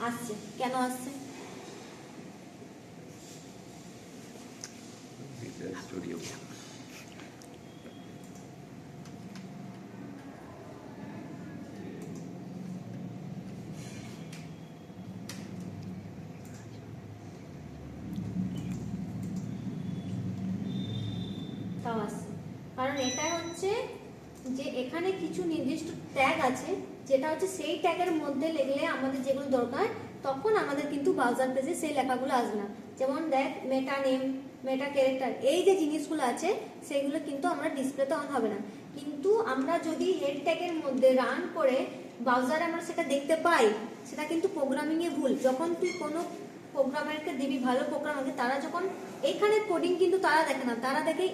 আসছে। কেন আসছে? স্টুডিও তাও আসছে, কারণ এটা হচ্ছে যে এখানে কিছু নির্দিষ্ট ট্যাগ আছে, যেটা হচ্ছে সেই ট্যাগের মধ্যে লিখলে আমাদের যেগুলো দরকার, তখন আমাদের কিন্তু ব্রাউজার পেজে সেই লেখাগুলো আসবে না। যেমন দেখ, মেটা নেম, মেটা ক্যারেক্টার, এই যে জিনিসগুলো আছে সেগুলো কিন্তু আমরা ডিসপ্লেতে অন হবে না। কিন্তু আমরা যদি হেড ট্যাগের মধ্যে রান করে ব্রাউজারে আমরা সেটা দেখতে পাই, সেটা কিন্তু প্রোগ্রামিং এ ভুল। যখন তুই কোনো প্রোগ্রামারকে দিবি, ভালো প্রোগ্রামারকে, তারা যখন এখানে কোডিং কিন্তু তারা দেখে না, তারা দেখে